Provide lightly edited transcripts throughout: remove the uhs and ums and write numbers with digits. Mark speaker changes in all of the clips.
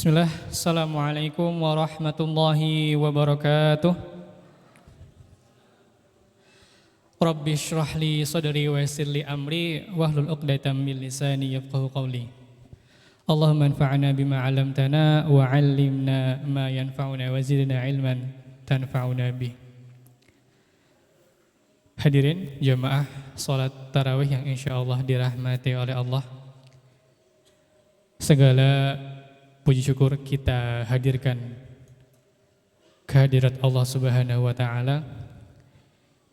Speaker 1: Bismillah, Assalamualaikum warahmatullahi wabarakatuh. Rabbi shrah li sadri wa yassir li amri wahlul 'uqdatam min lisani yafqahu qawli. Allahumma anfa'na bima 'allamtana wa 'allimna ma yanfa'una wa zidna ilman tanfa'una bih. Hadirin jamaah salat tarawih yang insyaallah dirahmati oleh Allah. Segala puji syukur kita hadirkan kehadirat Allah Subhanahu wa taala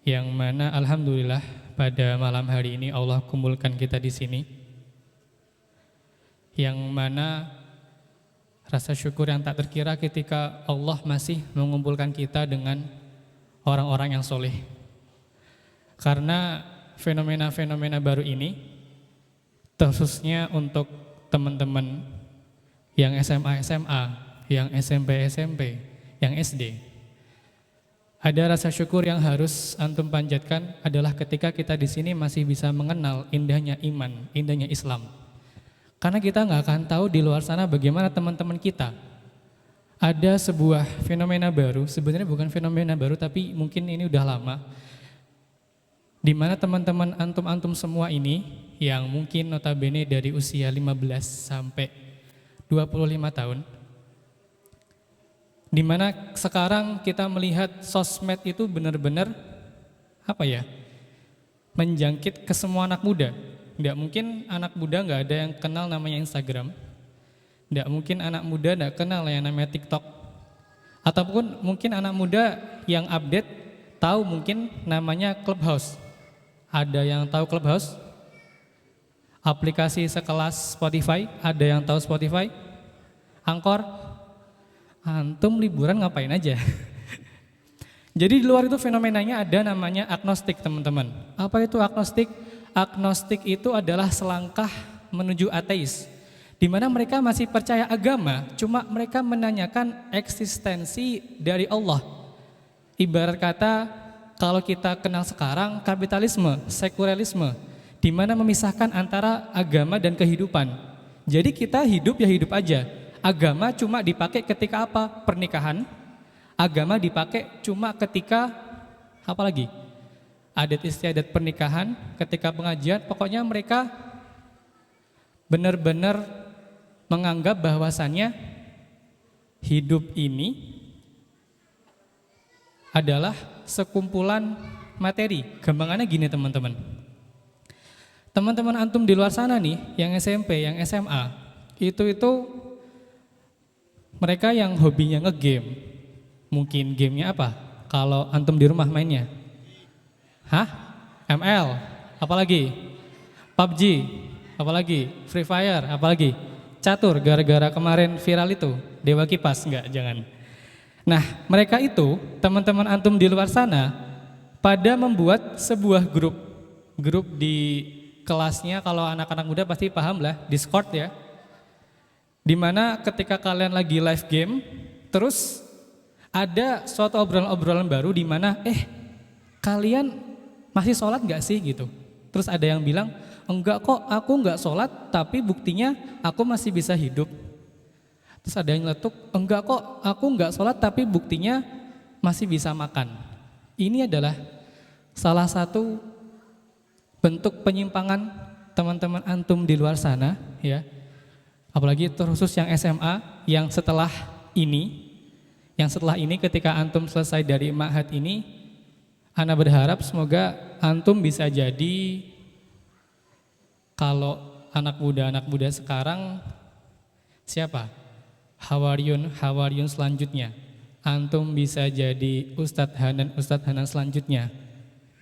Speaker 1: yang mana alhamdulillah pada malam hari ini Allah kumpulkan kita di sini. Yang mana rasa syukur yang tak terkira ketika Allah masih mengumpulkan kita dengan orang-orang yang soleh. Karena fenomena-fenomena baru ini khususnya untuk teman-teman yang SMA, yang SMP, yang SD. Ada rasa syukur yang harus antum panjatkan adalah ketika kita di sini masih bisa mengenal indahnya iman, indahnya Islam. Karena kita nggak akan tahu di luar sana bagaimana teman-teman kita. Ada sebuah fenomena baru, sebenarnya bukan fenomena baru tapi mungkin ini udah lama. Di mana teman-teman antum-antum semua ini yang mungkin notabene dari usia 15 sampai 25 tahun, dimana sekarang kita melihat sosmed itu benar-benar menjangkit ke semua anak muda. Tidak mungkin anak muda nggak ada yang kenal namanya Instagram, tidak mungkin anak muda nggak kenal yang namanya TikTok, ataupun mungkin anak muda yang update tahu mungkin namanya Clubhouse. Ada yang tahu Clubhouse? Aplikasi sekelas Spotify, ada yang tahu Spotify? Anchor? Antum liburan ngapain aja? Jadi di luar itu fenomenanya ada namanya agnostik, teman-teman. Apa itu agnostik? Agnostik itu adalah selangkah menuju ateis, di mana mereka masih percaya agama, cuma mereka menanyakan eksistensi dari Allah. Ibarat kata, kalau kita kenal sekarang kapitalisme, sekulerisme, di mana memisahkan antara agama dan kehidupan. Jadi kita hidup ya hidup aja. Agama cuma dipakai ketika apa? Pernikahan. Agama dipakai cuma ketika apa lagi? Adat istiadat pernikahan, ketika pengajian. Pokoknya mereka benar-benar menganggap bahwasannya hidup ini adalah sekumpulan materi. Gampangannya gini, teman-teman. Teman-teman antum di luar sana nih, yang SMP, yang SMA, itu mereka yang hobinya ngegame. Mungkin gamenya apa? Kalau antum di rumah mainnya? ML, apalagi? PUBG, apalagi? Free Fire, apalagi? Catur, gara-gara kemarin viral itu, Dewa Kipas, enggak, jangan. Nah, mereka itu, teman-teman antum di luar sana, pada membuat sebuah grup di kelasnya. Kalau anak-anak muda pasti paham lah, Discord ya. Dimana ketika kalian lagi live game, terus ada suatu obrolan-obrolan baru di mana kalian masih sholat gak sih gitu. Terus ada yang bilang, enggak kok, aku enggak sholat, tapi buktinya aku masih bisa hidup. Terus ada yang letuk, enggak kok, aku enggak sholat, tapi buktinya masih bisa makan. Ini adalah salah satu bentuk penyimpangan teman-teman antum di luar sana ya. Apalagi terkhusus yang SMA yang setelah ini ketika antum selesai dari ma'had ini, ana berharap semoga antum bisa jadi kalau anak muda sekarang siapa? Hawariyun selanjutnya. Antum bisa jadi Ustadz Hanan selanjutnya.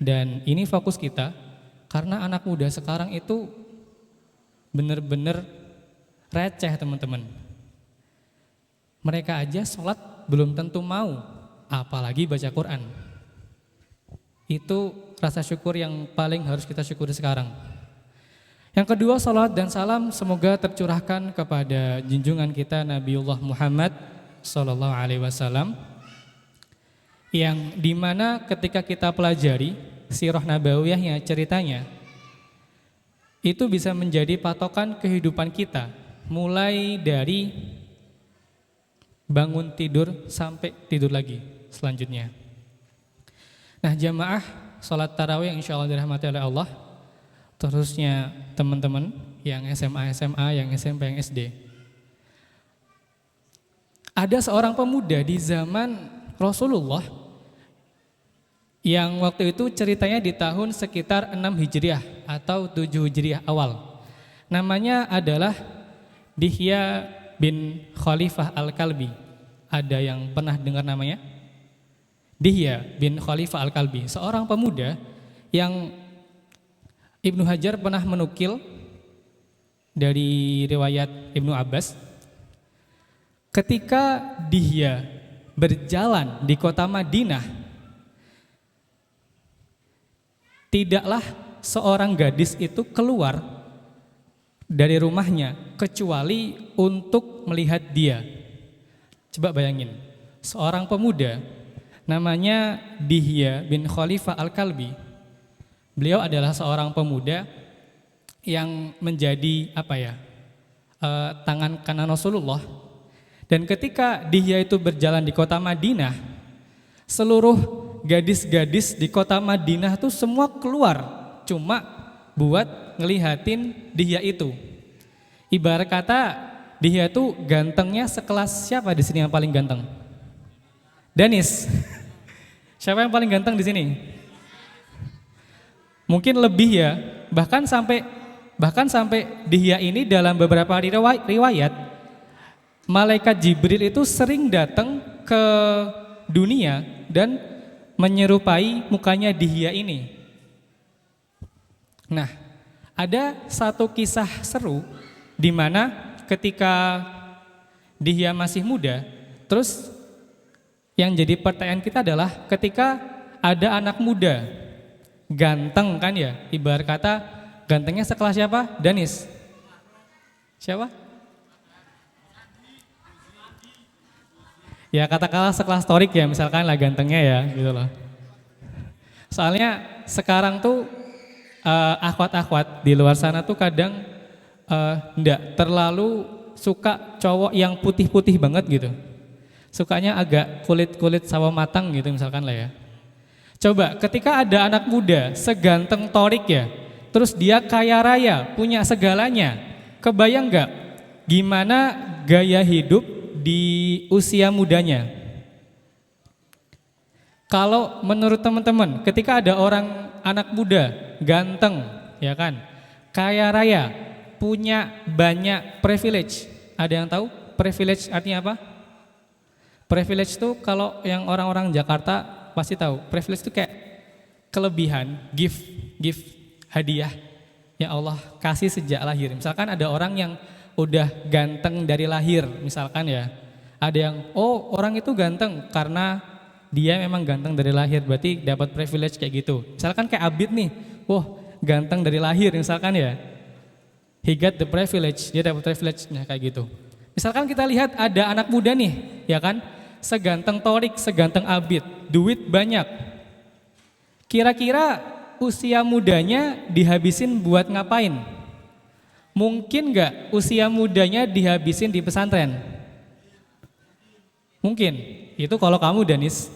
Speaker 1: Dan ini fokus kita. Karena anak muda sekarang itu benar-benar receh, teman-teman. Mereka aja sholat belum tentu mau, apalagi baca Quran. Itu rasa syukur yang paling harus kita syukuri sekarang. Yang kedua, salawat dan salam semoga tercurahkan kepada junjungan kita Nabiullah Muhammad sallallahu alaihi wasallam, yang dimana ketika kita pelajari sirah nabawiyahnya, ceritanya, itu bisa menjadi patokan kehidupan kita. Mulai dari bangun tidur sampai tidur lagi selanjutnya. Nah, jamaah sholat tarawih yang insya Allah dirahmati oleh Allah, terusnya teman-teman yang SMA, yang SMP, yang SD. Ada seorang pemuda di zaman Rasulullah yang waktu itu ceritanya di tahun sekitar 6 Hijriah atau 7 Hijriah awal. Namanya adalah Dihya bin Khalifah Al-Kalbi. Ada yang pernah dengar namanya? Dihya bin Khalifah Al-Kalbi, seorang pemuda yang Ibnu Hajar pernah menukil dari riwayat Ibnu Abbas. Ketika Dihya berjalan di kota Madinah, tidaklah seorang gadis itu keluar dari rumahnya kecuali untuk melihat dia. Coba bayangin, seorang pemuda namanya Dihya bin Khalifah Al-Kalbi. Beliau adalah seorang pemuda yang menjadi tangan kanan Rasulullah. Dan ketika Dihya itu berjalan di kota Madinah, seluruh gadis-gadis di kota Madinah tuh semua keluar cuma buat ngelihatin Dihya itu. Ibarat kata Dihya tuh gantengnya sekelas siapa di sini yang paling ganteng? Danis. Siapa yang paling ganteng di sini? Mungkin lebih ya. Bahkan sampai Dihya ini dalam beberapa riwayat malaikat Jibril itu sering datang ke dunia dan menyerupai mukanya Dihya ini. Nah, ada satu kisah seru di mana ketika Dihya masih muda, terus yang jadi pertanyaan kita adalah ketika ada anak muda ganteng kan ya, ibarat kata gantengnya sekelas siapa? Danis. Siapa? Ya katakanlah sekelas Torik ya, misalkan lah gantengnya ya gitu loh. Soalnya sekarang tuh akhwat-akhwat di luar sana tuh kadang enggak terlalu suka cowok yang putih-putih banget gitu. Sukanya agak kulit-kulit sawo matang gitu misalkan lah ya. Coba ketika ada anak muda seganteng Torik ya, terus dia kaya raya, punya segalanya, kebayang enggak gimana gaya hidup di usia mudanya? Kalau menurut teman-teman, ketika ada orang anak muda, ganteng, ya kan, kaya raya, punya banyak privilege. Ada yang tahu privilege artinya apa? Privilege itu kalau yang orang-orang Jakarta pasti tahu. Privilege itu kayak kelebihan, gift, hadiah yang Allah kasih sejak lahir. Misalkan ada orang yang udah ganteng dari lahir misalkan ya. Ada yang orang itu ganteng karena dia memang ganteng dari lahir, berarti dapat privilege kayak gitu. Misalkan kayak Abid nih, ganteng dari lahir misalkan ya. He got the privilege, dia dapat privilege-nya kayak gitu. Misalkan kita lihat ada anak muda nih, ya kan? Seganteng Torik, seganteng Abid, duit banyak. Kira-kira usia mudanya dihabisin buat ngapain? Mungkin gak usia mudanya dihabisin di pesantren? Mungkin, itu kalau kamu Danis.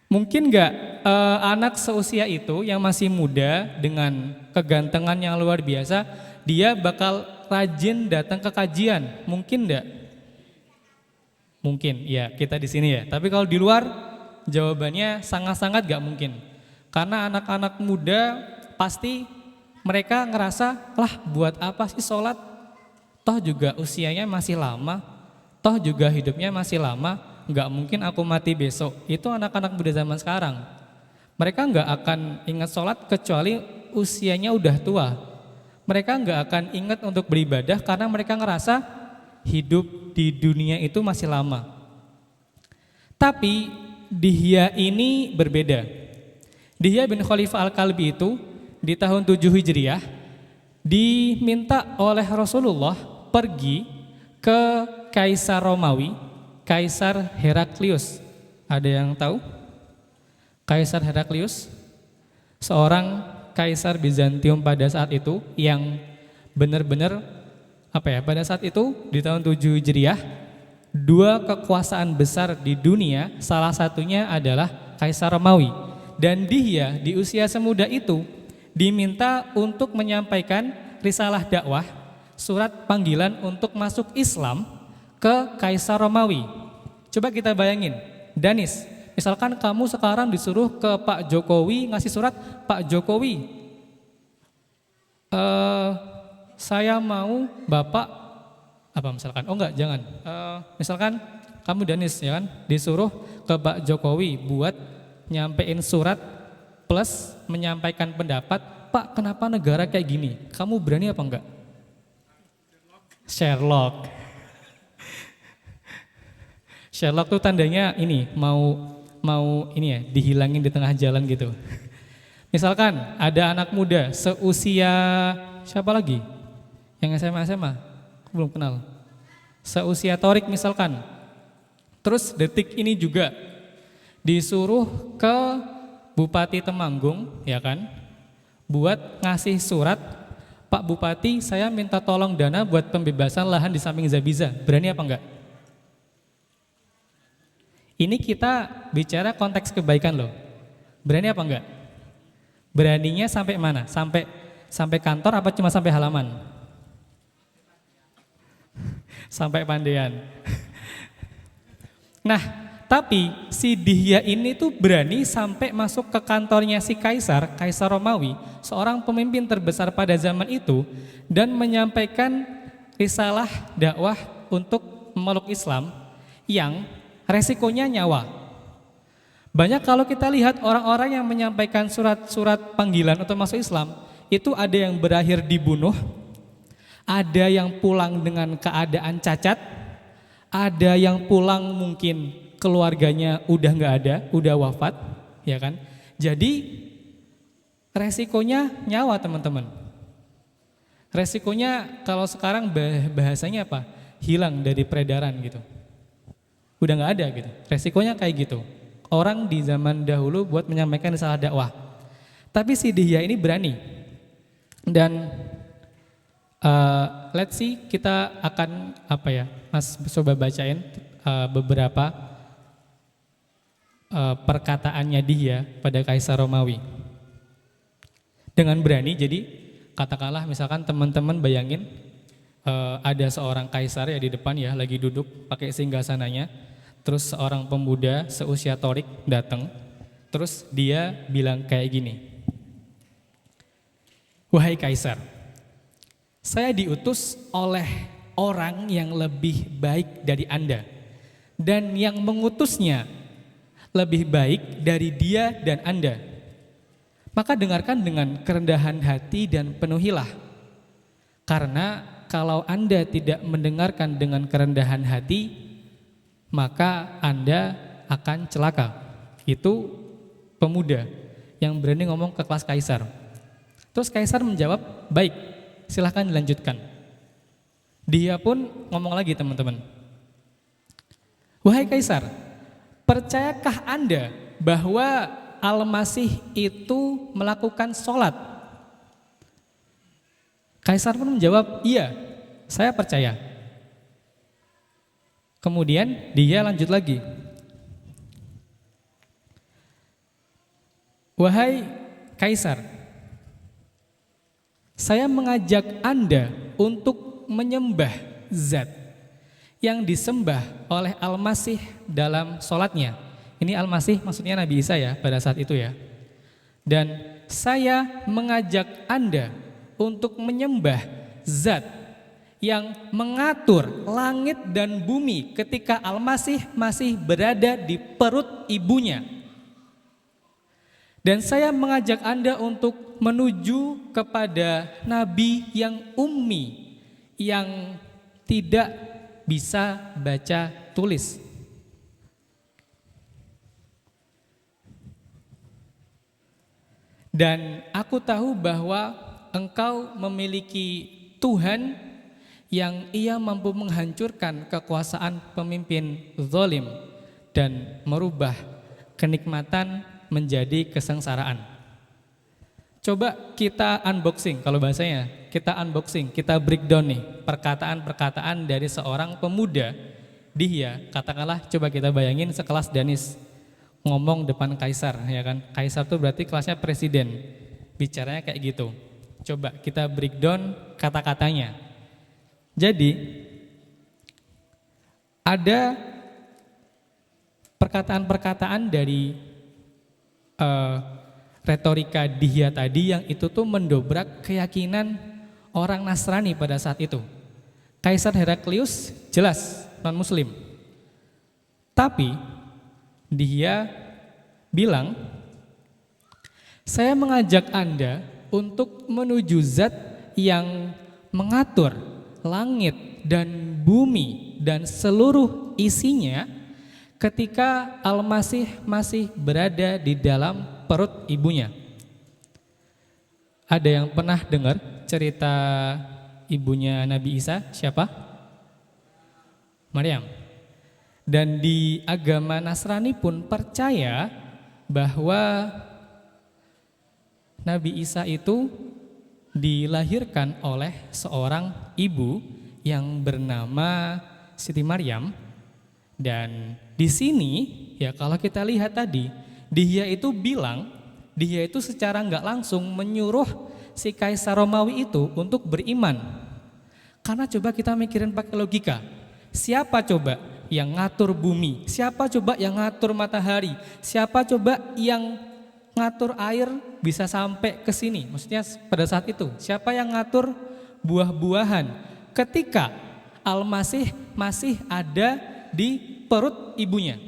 Speaker 1: Mungkin gak anak seusia itu yang masih muda dengan kegantengan yang luar biasa, dia bakal rajin datang ke kajian? Mungkin gak? Mungkin, ya kita di sini ya. Tapi kalau di luar, jawabannya sangat-sangat gak mungkin. Karena anak-anak muda pasti mereka ngerasa, lah buat apa sih sholat? Toh juga usianya masih lama, toh juga hidupnya masih lama, nggak mungkin aku mati besok. Itu anak-anak muda zaman sekarang. Mereka nggak akan ingat sholat kecuali usianya udah tua. Mereka nggak akan ingat untuk beribadah karena mereka ngerasa hidup di dunia itu masih lama. Tapi Dihya ini berbeda. Dihya bin Khalifah Al-Kalbi itu di tahun 7 Hijriah diminta oleh Rasulullah pergi ke Kaisar Romawi, Kaisar Heraklius. Ada yang tahu? Kaisar Heraklius, seorang kaisar Bizantium pada saat itu yang benar-benar pada saat itu di tahun 7 Hijriah, dua kekuasaan besar di dunia, salah satunya adalah Kaisar Romawi. Dan dia di usia semuda itu diminta untuk menyampaikan risalah dakwah, surat panggilan untuk masuk Islam ke Kaisar Romawi. Coba kita bayangin, Danis, misalkan kamu sekarang disuruh ke Pak Jokowi ngasih surat, Pak Jokowi, saya mau Bapak apa misalkan? Oh enggak, jangan. Misalkan kamu Danis ya kan, disuruh ke Pak Jokowi buat nyampein surat plus menyampaikan pendapat, Pak kenapa negara kayak gini? Kamu berani apa enggak? Sherlock. Sherlock tuh tandanya ini mau ini ya dihilangin di tengah jalan gitu. Misalkan ada anak muda seusia siapa lagi? Yang SMA aku belum kenal. Seusia Torik misalkan. Terus detik ini juga disuruh ke Bupati Temanggung, ya kan? Buat ngasih surat, Pak Bupati saya minta tolong dana buat pembebasan lahan di samping Zabiza. Berani apa enggak? Ini kita bicara konteks kebaikan loh. Berani apa enggak? Beraninya sampai mana? Sampai kantor apa cuma sampai halaman? Sampai Pandean. Nah, tapi si Dihya ini tuh berani sampai masuk ke kantornya si Kaisar Romawi, seorang pemimpin terbesar pada zaman itu, dan menyampaikan risalah dakwah untuk memeluk Islam yang resikonya nyawa. Banyak kalau kita lihat orang-orang yang menyampaikan surat-surat panggilan untuk masuk Islam, itu ada yang berakhir dibunuh, ada yang pulang dengan keadaan cacat, ada yang pulang mungkin keluarganya udah nggak ada, udah wafat, ya kan? Jadi resikonya nyawa teman-teman. Resikonya kalau sekarang bahasanya apa? Hilang dari peredaran gitu. Udah nggak ada gitu. Resikonya kayak gitu. Orang di zaman dahulu buat menyampaikan risalah dakwah. Tapi si Dihya ini berani. Dan let's see, kita akan Mas coba bacain beberapa perkataannya dia pada Kaisar Romawi. Dengan berani, jadi katakanlah misalkan teman-teman bayangin ada seorang kaisar ya di depan ya lagi duduk pakai singgasananya, terus seorang pemuda seusia Torik datang, terus dia bilang kayak gini, wahai Kaisar, saya diutus oleh orang yang lebih baik dari Anda, dan yang mengutusnya lebih baik dari dia dan Anda. Maka dengarkan dengan kerendahan hati dan penuhilah. Karena kalau Anda tidak mendengarkan dengan kerendahan hati, maka Anda akan celaka. Itu pemuda yang berani ngomong ke kelas Kaisar. Terus Kaisar menjawab, baik, silahkan dilanjutkan. Dia pun ngomong lagi teman-teman. Wahai Kaisar, percayakah Anda bahwa Al-Masih itu melakukan sholat? Kaisar pun menjawab, iya, saya percaya. Kemudian dia lanjut lagi. Wahai Kaisar, saya mengajak Anda untuk menyembah zat yang disembah oleh Al-Masih dalam sholatnya. Ini Al-Masih maksudnya Nabi Isa ya pada saat itu ya. Dan saya mengajak Anda untuk menyembah zat yang mengatur langit dan bumi ketika Al-Masih masih berada di perut ibunya. Dan saya mengajak Anda untuk menuju kepada Nabi yang ummi, yang tidak bisa baca tulis. Dan aku tahu bahwa engkau memiliki Tuhan yang ia mampu menghancurkan kekuasaan pemimpin zalim dan merubah kenikmatan menjadi kesengsaraan. Coba kita unboxing, kalau bahasanya, kita unboxing, kita breakdown nih perkataan-perkataan dari seorang pemuda Dihya. Katakanlah, coba kita bayangin sekelas Danis ngomong depan kaisar, ya kan? Kaisar tuh berarti kelasnya presiden, bicaranya kayak gitu. Coba kita breakdown kata-katanya. Jadi ada perkataan-perkataan dari retorika Dihya tadi yang itu tuh mendobrak keyakinan orang Nasrani pada saat itu. Kaisar Heraklius jelas non-muslim. Tapi Dihya bilang, saya mengajak Anda untuk menuju zat yang mengatur langit dan bumi dan seluruh isinya ketika Al-Masih masih berada di dalam perut ibunya. Ada yang pernah dengar cerita ibunya Nabi Isa? Siapa? Maryam. Dan di agama Nasrani pun percaya bahwa Nabi Isa itu dilahirkan oleh seorang ibu yang bernama Siti Maryam. Dan di sini ya kalau kita lihat tadi, Dihya itu bilang, Dihya itu secara nggak langsung menyuruh si Kaisar Romawi itu untuk beriman. Karena coba kita mikirin pakai logika, siapa coba yang ngatur bumi? Siapa coba yang ngatur matahari? Siapa coba yang ngatur air bisa sampai ke sini? Maksudnya pada saat itu, siapa yang ngatur buah-buahan ketika Al-Masih masih ada di perut ibunya?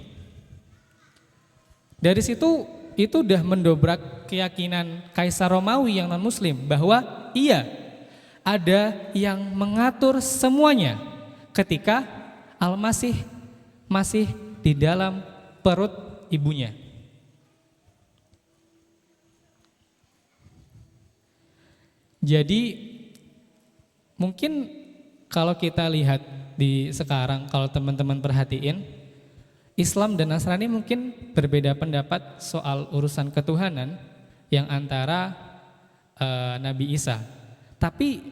Speaker 1: Dari situ itu udah mendobrak keyakinan Kaisar Romawi yang non-muslim bahwa iya, ada yang mengatur semuanya ketika Al-Masih masih di dalam perut ibunya. Jadi mungkin kalau kita lihat di sekarang, kalau teman-teman perhatiin, Islam dan Nasrani mungkin berbeda pendapat soal urusan ketuhanan yang antara Nabi Isa. Tapi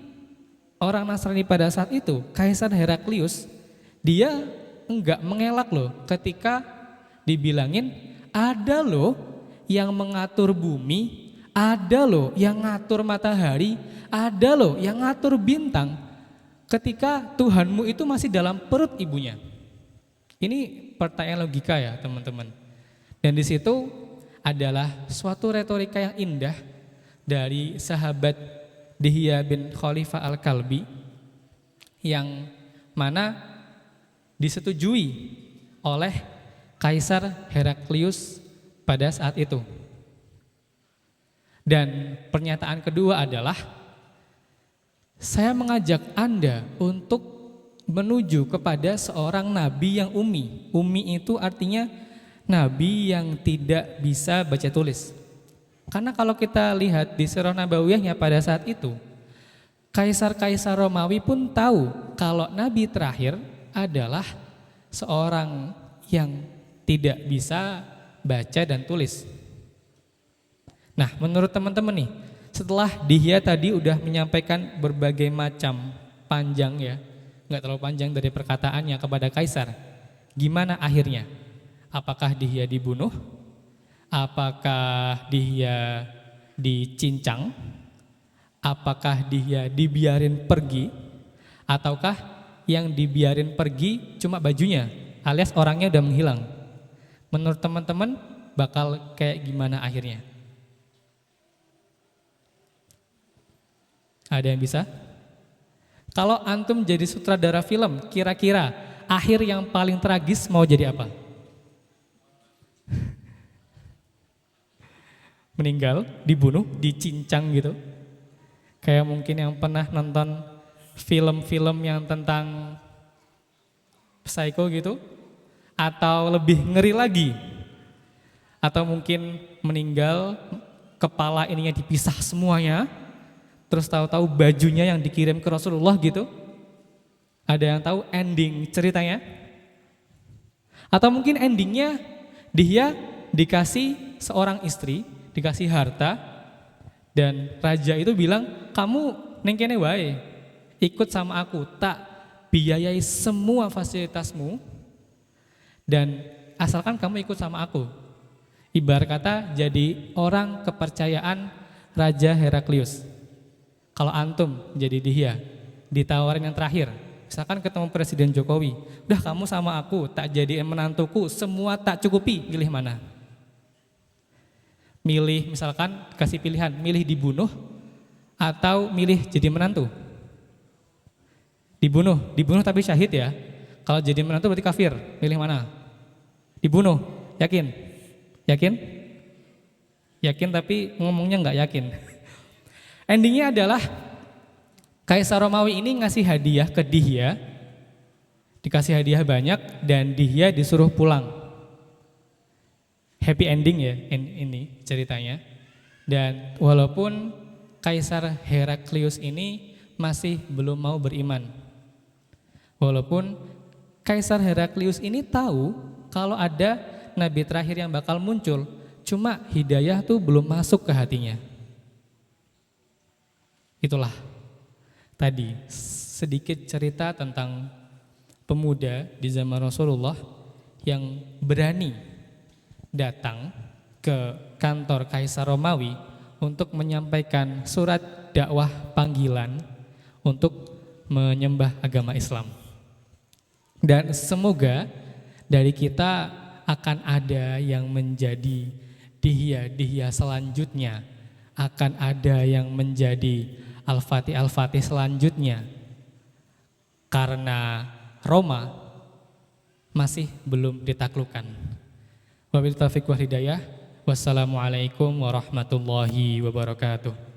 Speaker 1: orang Nasrani pada saat itu, Kaisar Heraklius, dia enggak mengelak loh ketika dibilangin ada loh yang mengatur bumi, ada loh yang ngatur matahari, ada loh yang ngatur bintang ketika Tuhanmu itu masih dalam perut ibunya. Ini pertanyaan logika ya teman-teman. Dan di situ adalah suatu retorika yang indah dari sahabat Dihya bin Khalifah Al-Kalbi yang mana disetujui oleh Kaisar Heraklius pada saat itu. Dan pernyataan kedua adalah, saya mengajak Anda untuk menuju kepada seorang nabi yang ummi. Ummi itu artinya nabi yang tidak bisa baca tulis. Karena kalau kita lihat di Sirah Nabawiyahnya pada saat itu, Kaisar-Kaisar Romawi pun tahu kalau nabi terakhir adalah seorang yang tidak bisa baca dan tulis. Nah, menurut teman-teman nih, setelah Dihya tadi udah menyampaikan berbagai macam panjang ya, nggak terlalu panjang dari perkataannya kepada Kaisar, gimana akhirnya? Apakah Dihya dibunuh? Apakah Dihya dicincang? Apakah Dihya dibiarin pergi? Ataukah yang dibiarin pergi cuma bajunya, alias orangnya udah menghilang? Menurut teman-teman bakal kayak gimana akhirnya? Ada yang bisa? Kalau antum jadi sutradara film, kira-kira akhir yang paling tragis mau jadi apa? Meninggal, dibunuh, dicincang gitu. Kayak mungkin yang pernah nonton film-film yang tentang psycho gitu. Atau lebih ngeri lagi. Atau mungkin meninggal, kepala ininya dipisah semuanya. Terus tahu-tahu bajunya yang dikirim ke Rasulullah gitu. Ada yang tahu ending ceritanya? Atau mungkin endingnya Dihya dikasih seorang istri, dikasih harta, Dan raja itu bilang, kamu neng kene wae, ikut sama aku, tak biayai semua fasilitasmu, dan asalkan kamu ikut sama aku. Ibarat kata jadi orang kepercayaan Raja Heraklius. Kalau antum jadi dia, ditawarin yang terakhir, misalkan ketemu Presiden Jokowi, udah kamu sama aku, tak jadi menantuku, semua tak cukupi, milih mana? Milih, misalkan kasih pilihan, milih dibunuh atau milih jadi menantu? Dibunuh tapi syahid ya. Kalau jadi menantu berarti kafir, milih mana? Dibunuh, yakin? Yakin tapi ngomongnya nggak yakin. Endingnya adalah Kaisar Romawi ini ngasih hadiah ke Dihya, dikasih hadiah banyak dan Dihya disuruh pulang. Happy ending ya ini ceritanya. Dan walaupun Kaisar Heraklius ini masih belum mau beriman. Walaupun Kaisar Heraklius ini tahu kalau ada nabi terakhir yang bakal muncul, cuma hidayah tuh belum masuk ke hatinya. Itulah tadi sedikit cerita tentang pemuda di zaman Rasulullah yang berani datang ke kantor Kaisar Romawi untuk menyampaikan surat dakwah panggilan untuk menyembah agama Islam. Dan semoga dari kita akan ada yang menjadi Dihya selanjutnya, akan ada yang menjadi Al-Fatih selanjutnya, karena Roma masih belum ditaklukkan. Wabillahi taufiq wal hidayah. Wassalamualaikum warahmatullahi wabarakatuh.